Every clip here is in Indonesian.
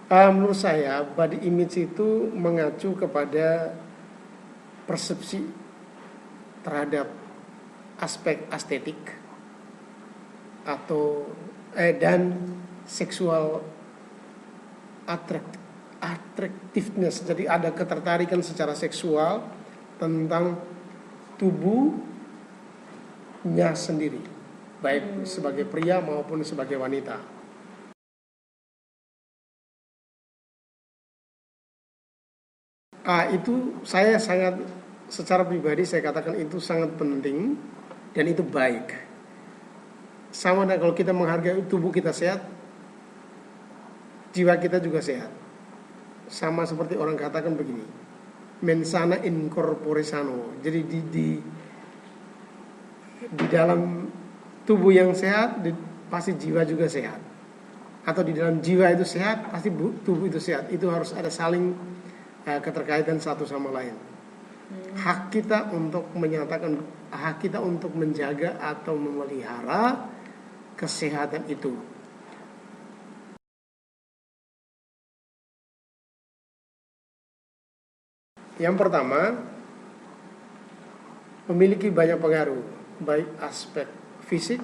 Menurut saya body image itu mengacu kepada persepsi terhadap aspek estetik atau dan seksual attractiveness. Jadi ada ketertarikan secara seksual tentang tubuhnya sendiri, baik sebagai pria maupun sebagai wanita. Itu saya sangat, secara pribadi saya katakan itu sangat penting dan itu baik. Sama dengan kalau kita menghargai tubuh kita sehat, jiwa kita juga sehat. Sama seperti orang katakan begini, mens sana in corpore sano. Jadi di dalam tubuh yang sehat pasti jiwa juga sehat. Atau di dalam jiwa itu sehat pasti tubuh itu sehat. Itu harus ada saling keterkaitan satu sama lain. Hak kita untuk menyatakan, hak kita untuk menjaga atau memelihara kesehatan itu. Yang pertama, memiliki banyak pengaruh, baik aspek fisik,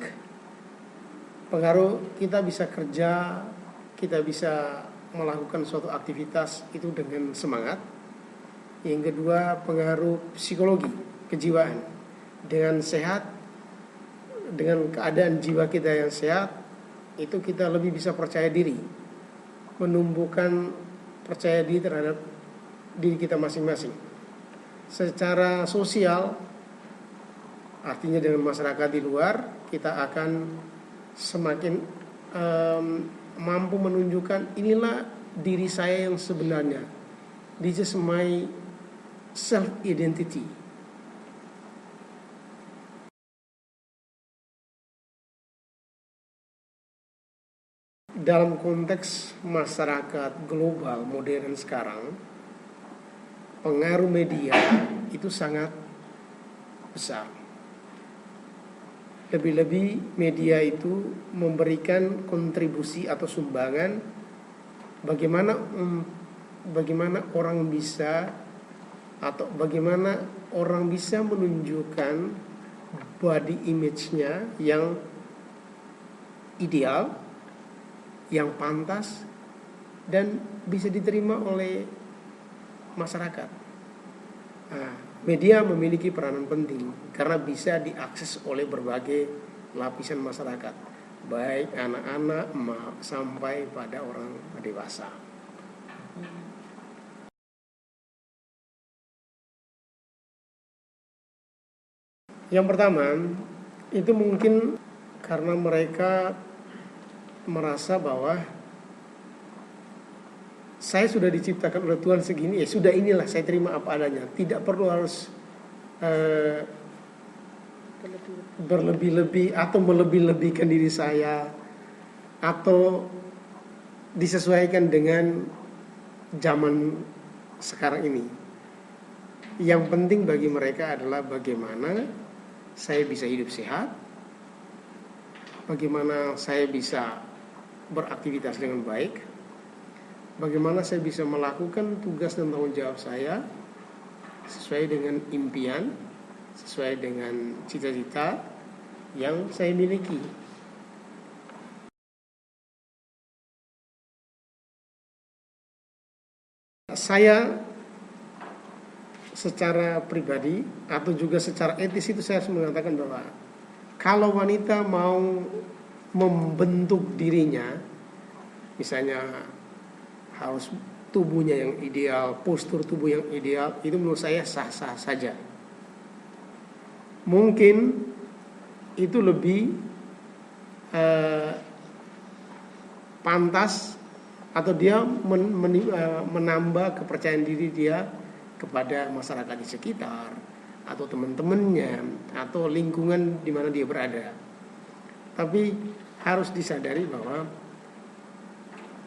pengaruh kita bisa kerja, kita bisa melakukan suatu aktivitas itu dengan semangat. Yang kedua, pengaruh psikologi, kejiwaan. Dengan sehat, dengan keadaan jiwa kita yang sehat, itu kita lebih bisa percaya diri, menumbuhkan percaya diri terhadap diri kita masing-masing. Secara sosial, artinya dengan masyarakat di luar, kita akan semakin mampu menunjukkan inilah diri saya yang sebenarnya. This is my self-identity. Dalam konteks masyarakat global modern sekarang, pengaruh media itu sangat besar. Lebih-lebih media itu memberikan kontribusi atau sumbangan bagaimana orang bisa, atau bagaimana orang bisa menunjukkan body image-nya yang ideal, yang pantas dan bisa diterima oleh masyarakat. Media memiliki peranan penting karena bisa diakses oleh berbagai lapisan masyarakat, baik anak-anak sampai pada orang dewasa. Yang pertama, itu mungkin karena mereka merasa bahwa saya sudah diciptakan oleh Tuhan segini, ya sudah, inilah saya terima apa adanya. Tidak perlu harus berlebih-lebih atau melebih-lebihkan diri saya, atau disesuaikan dengan zaman sekarang ini. Yang penting bagi mereka adalah bagaimana saya bisa hidup sehat, bagaimana saya bisa beraktivitas dengan baik, bagaimana saya bisa melakukan tugas dan tanggung jawab saya sesuai dengan impian, sesuai dengan cita-cita yang saya miliki. Saya secara pribadi atau juga secara etis itu saya harus mengatakan bahwa kalau wanita mau membentuk dirinya, misalnya harus tubuhnya yang ideal, postur tubuh yang ideal, itu menurut saya sah-sah saja. Mungkin itu lebih pantas, atau dia menambah kepercayaan diri dia kepada masyarakat di sekitar, atau teman-temannya, atau lingkungan di mana dia berada. Tapi harus disadari bahwa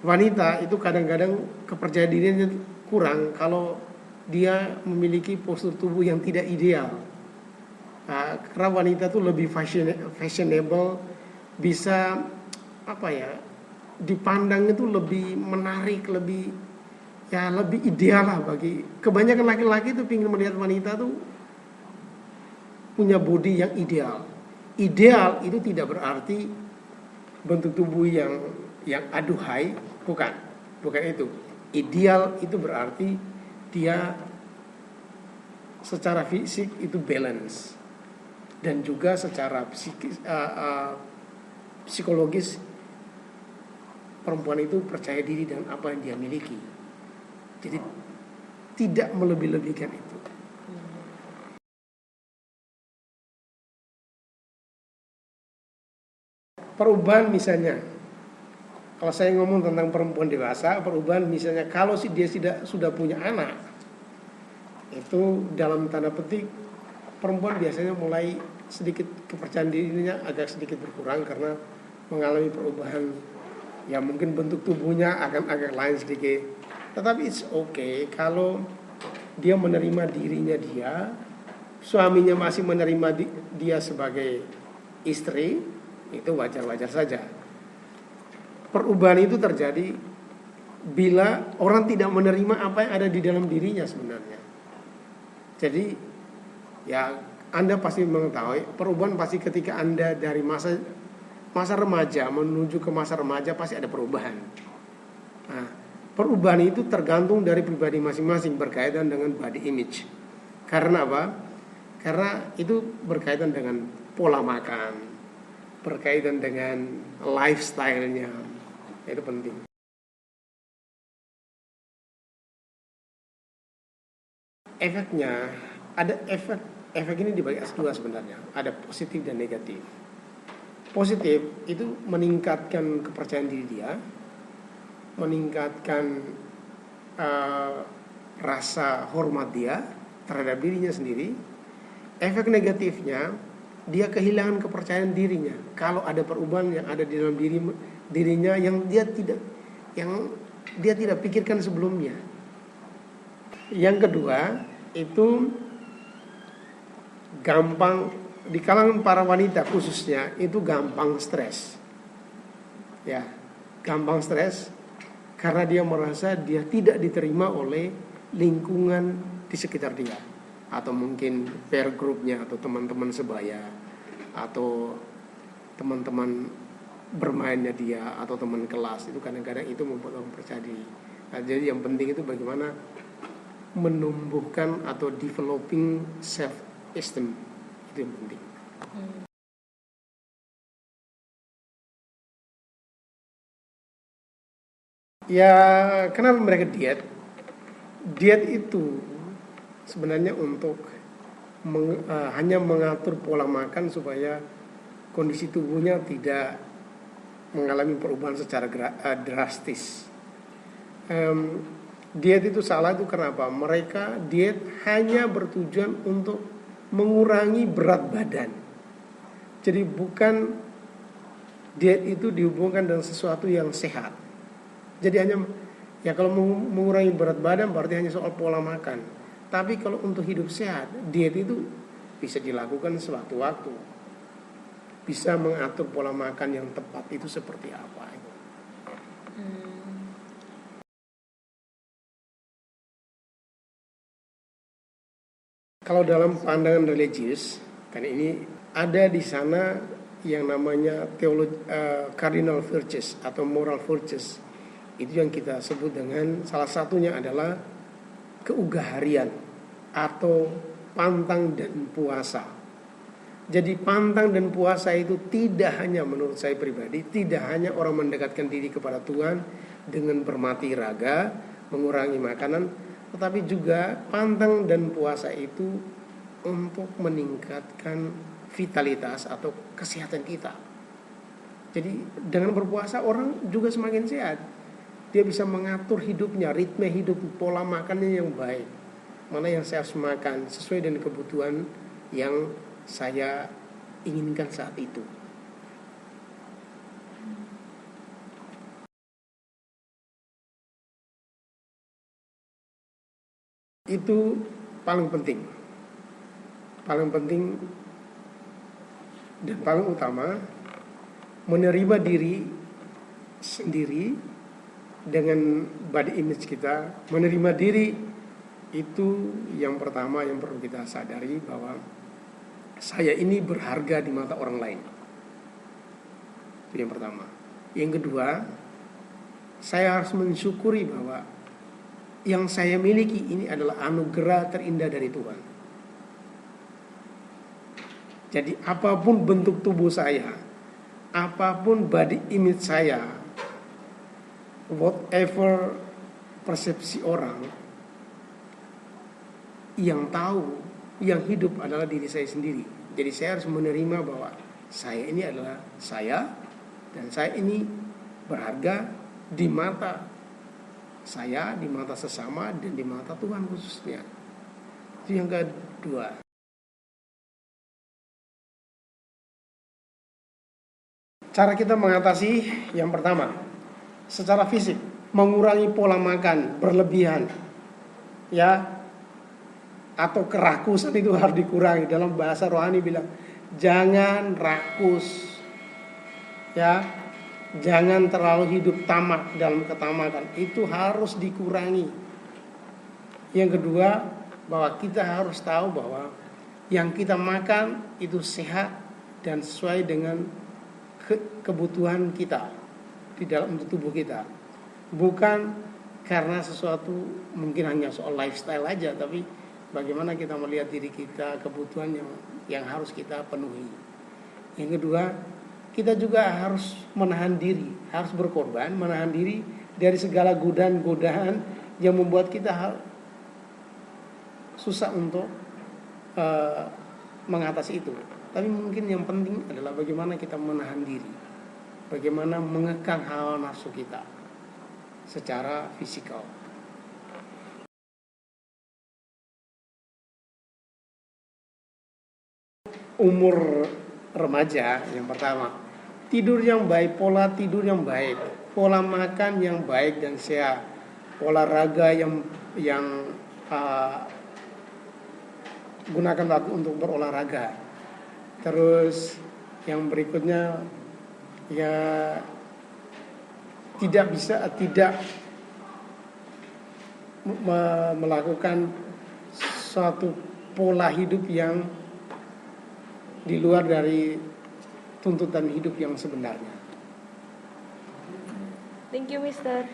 wanita itu kadang-kadang kepercayaan dirinya kurang kalau dia memiliki postur tubuh yang tidak ideal. Karena wanita itu lebih fashionable, bisa dipandang itu lebih menarik, lebih ideal lah bagi kebanyakan laki-laki itu pingin melihat wanita tuh punya body yang ideal. Ideal itu tidak berarti bentuk tubuh yang aduhai, bukan itu. Ideal itu berarti dia secara fisik itu balance dan juga secara psikologis perempuan itu percaya diri dengan apa yang dia miliki. Jadi tidak melebih-lebihkan itu. Perubahan misalnya, kalau saya ngomong tentang perempuan dewasa, perubahan misalnya kalau dia sudah punya anak, itu dalam tanda petik perempuan biasanya mulai sedikit kepercayaan dirinya agak sedikit berkurang karena mengalami perubahan. Ya mungkin bentuk tubuhnya akan agak lain sedikit. Tetapi it's okay kalau dia menerima dirinya dia, suaminya masih menerima dia sebagai istri, itu wajar-wajar saja. Perubahan itu terjadi bila orang tidak menerima apa yang ada di dalam dirinya sebenarnya. Jadi ya Anda pasti mengetahui perubahan pasti ketika Anda dari masa remaja menuju ke masa remaja pasti ada perubahan. Nah, perubahan itu tergantung dari pribadi masing-masing berkaitan dengan body image. Karena apa? Karena itu berkaitan dengan pola makan, berkaitan dengan lifestyle-nya. Itu penting. Efeknya ada efek ini dibagi dua sebenarnya. Ada positif dan negatif. Positif itu meningkatkan kepercayaan diri dia, meningkatkan rasa hormat dia terhadap dirinya sendiri. Efek negatifnya dia kehilangan kepercayaan dirinya kalau ada perubahan yang ada di dalam dirinya yang dia tidak pikirkan sebelumnya. Yang kedua itu gampang di kalangan para wanita khususnya itu gampang stres. Ya, gampang stres karena dia merasa dia tidak diterima oleh lingkungan di sekitar dia, atau mungkin peer groupnya atau teman-teman sebaya atau teman-teman bermainnya dia atau teman kelas. Itu kadang-kadang itu membuat orang percaya diri. Nah, jadi yang penting itu bagaimana menumbuhkan atau developing self esteem, itu yang penting. Ya, kenapa mereka diet? Diet itu sebenarnya untuk hanya mengatur pola makan supaya kondisi tubuhnya tidak mengalami perubahan secara drastis. Diet itu salah itu kenapa? Mereka diet hanya bertujuan untuk mengurangi berat badan. Jadi bukan diet itu dihubungkan dengan sesuatu yang sehat. Jadi hanya ya kalau mengurangi berat badan berarti hanya soal pola makan. Tapi kalau untuk hidup sehat, diet itu bisa dilakukan sewaktu-waktu. Bisa mengatur pola makan yang tepat itu seperti apa. Kalau dalam pandangan religius, kan ini ada di sana yang namanya cardinal virtues atau moral virtues. Itu yang kita sebut dengan salah satunya adalah keugaharian atau pantang dan puasa. Jadi pantang dan puasa itu tidak hanya menurut saya pribadi, tidak hanya orang mendekatkan diri kepada Tuhan dengan bermati raga, mengurangi makanan, tetapi juga pantang dan puasa itu untuk meningkatkan vitalitas atau kesehatan kita. Jadi dengan berpuasa orang juga semakin sehat. Dia bisa mengatur hidupnya, ritme hidup, pola makannya yang baik. Mana yang saya harus makan sesuai dengan kebutuhan yang saya inginkan saat itu. Itu paling penting. Paling penting dan paling utama, menerima diri sendiri dengan body image kita, menerima diri, itu yang pertama yang perlu kita sadari, bahwa saya ini berharga di mata orang lain. Itu yang pertama. Yang kedua, saya harus mensyukuri bahwa yang saya miliki ini adalah anugerah terindah dari Tuhan. Jadi apapun bentuk tubuh saya, apapun body image saya, whatever persepsi orang, yang tahu, yang hidup adalah diri saya sendiri. Jadi saya harus menerima bahwa saya ini adalah saya, dan saya ini berharga di mata saya, di mata sesama, dan di mata Tuhan khususnya. Itu yang kedua. Cara kita mengatasi, yang pertama, secara fisik, mengurangi pola makan berlebihan, ya, atau kerakusan itu harus dikurangi. Dalam bahasa rohani bilang, jangan rakus, ya, jangan terlalu hidup tamak dalam ketamakan, itu harus dikurangi. Yang kedua, bahwa kita harus tahu bahwa yang kita makan itu sehat dan sesuai dengan kebutuhan kita di dalam tubuh kita, bukan karena sesuatu mungkin hanya soal lifestyle aja, tapi bagaimana kita melihat diri kita, kebutuhan yang harus kita penuhi. Yang kedua, kita juga harus menahan diri, harus berkorban, menahan diri dari segala godaan-godaan yang membuat kita susah untuk mengatasi itu. Tapi mungkin yang penting adalah bagaimana kita menahan diri, bagaimana mengekang hawa nafsu kita secara fisikal. Umur remaja, yang pertama, tidur yang baik, pola tidur yang baik, pola makan yang baik dan sehat, olahraga yang gunakan waktu untuk berolahraga. Terus yang berikutnya, ya, tidak melakukan suatu pola hidup yang di luar dari tuntutan hidup yang sebenarnya. Thank you, Mister.